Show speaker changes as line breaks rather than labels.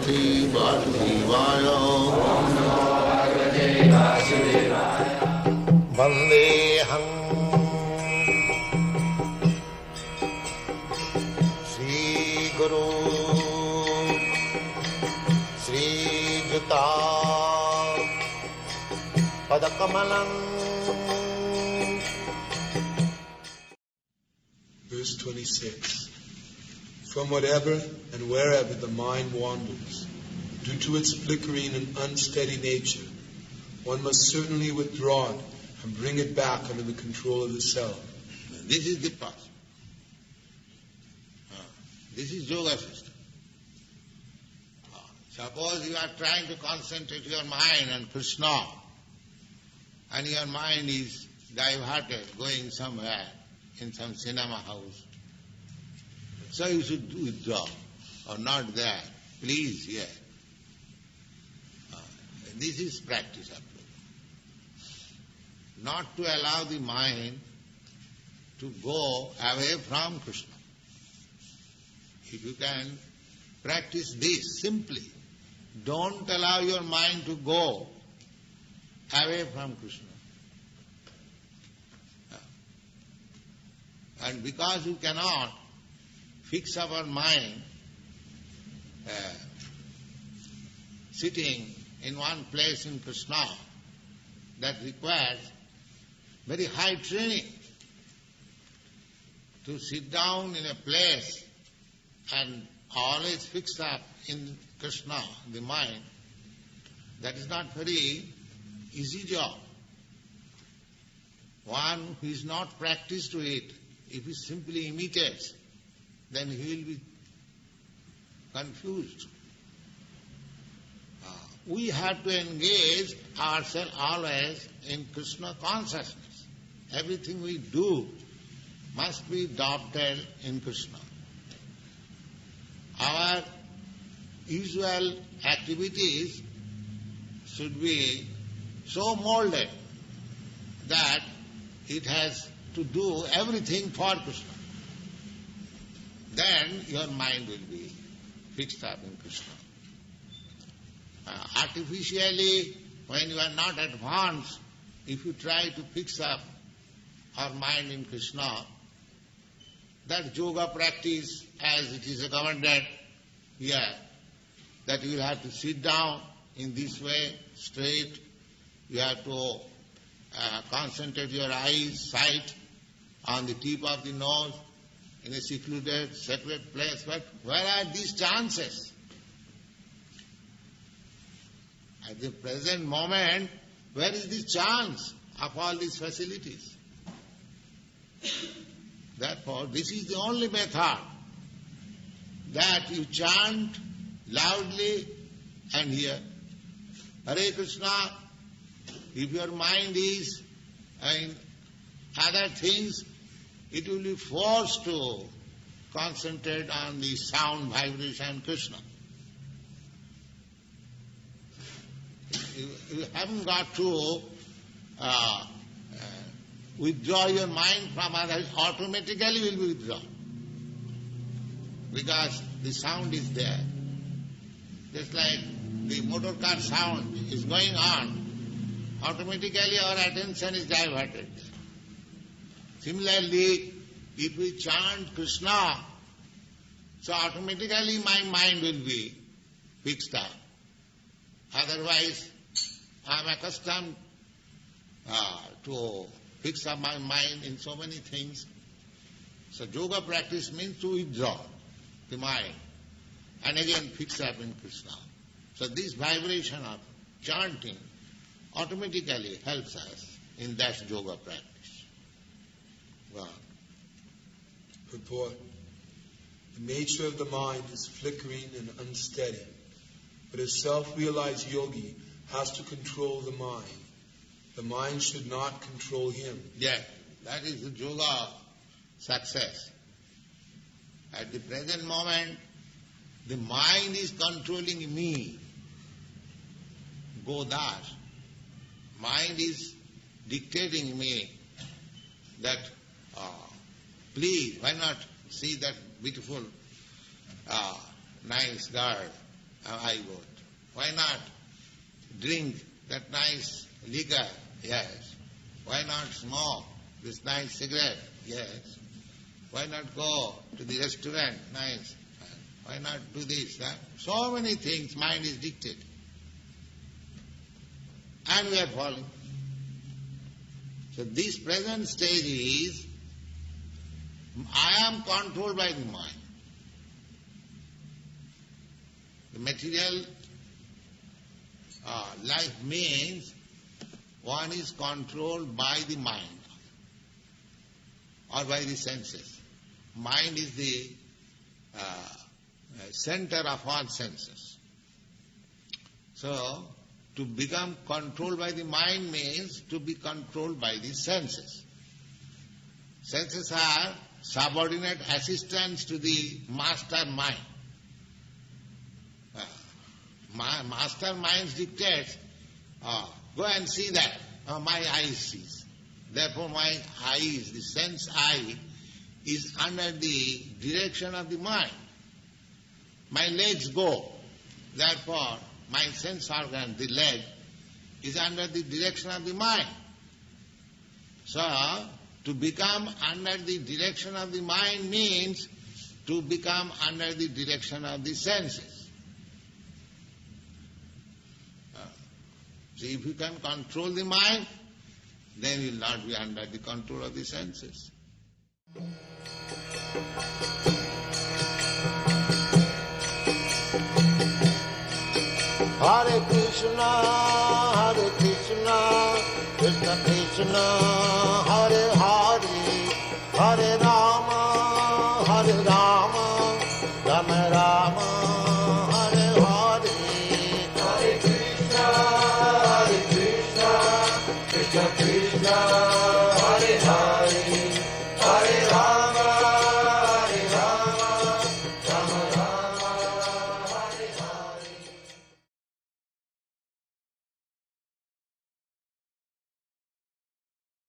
Bhagavate Vasudevaya. Vandeham Sri Guru Sri Juta Padakamalam.
Verse 26. From whatever and wherever the mind wanders, due to its flickering and unsteady nature, one must certainly withdraw it and bring it back under the control of the self.
This is the path. This is yoga system. Suppose you are trying to concentrate your mind on Krishna, and your mind is diverted, going somewhere in some cinema house. So you should withdraw, or not there. Please, here. This is practice of yoga. Not to allow the mind to go away from Krishna. If you can practice this simply, don't allow your mind to go away from Krishna. And because you cannot fix our mind sitting in one place in Krishna, that requires very high training. To sit down in a place and always fix up in Krishna, the mind, that is not very easy job. One who is not practiced to it, if he simply imitates, then he will be confused. We have to engage ourselves always in Krishna consciousness. Everything we do must be adopted in Krishna. Our usual activities should be so molded that it has to do everything for Krishna. Then your mind will be fixed up in Krishna. Artificially, when you are not advanced, if you try to fix up our mind in Krishna, that yoga practice, as it is recommended here, that you will have to sit down in this way, straight, you have to concentrate your eyes, sight on the tip of the nose, in a secluded, sacred place. But where are these chances? At the present moment, where is the chance of all these facilities? Therefore, this is the only method, that you chant loudly and hear. Hare Krishna. If your mind is in other things, it will be forced to concentrate on the sound, vibration, Krishna. You haven't got to withdraw your mind from others, automatically will be withdrawn. Because the sound is there. Just like the motor car sound is going on, automatically our attention is diverted. Similarly, if we chant Krishna, so automatically my mind will be fixed up. Otherwise, I am accustomed to fix up my mind in so many things. So yoga practice means to withdraw the mind and again fix up in Krishna. So this vibration of chanting automatically helps us in that yoga practice. Wow.
Purport. The nature of the mind is flickering and unsteady, but a self-realized yogi has to control the mind. The mind should not control him.
Yes, that is the yoga success. At the present moment, the mind is controlling me. Godas. Mind is dictating me that, please, why not see that beautiful, nice girl, I got? Why not drink that nice liquor? Yes. Why not smoke this nice cigarette? Yes. Why not go to the restaurant? Nice. Why not do this? That? So many things mind is dictated. And we are falling. So this present stage is, I am controlled by the mind. The material life means one is controlled by the mind or by the senses. Mind is the center of all senses. So, to become controlled by the mind means to be controlled by the senses. Senses are subordinate assistants to the master mind. Master mind dictates, go and see that. My eye sees. Therefore my eyes, the sense eye, is under the direction of the mind. My legs go. Therefore my sense organ, the leg, is under the direction of the mind. So, to become under the direction of the mind means to become under the direction of the senses. So if you can control the mind, then you will not be under the control of the senses.
Hare Krishna, Krishna Krishna, Hare Hare, Hare Rama, Rama Rama.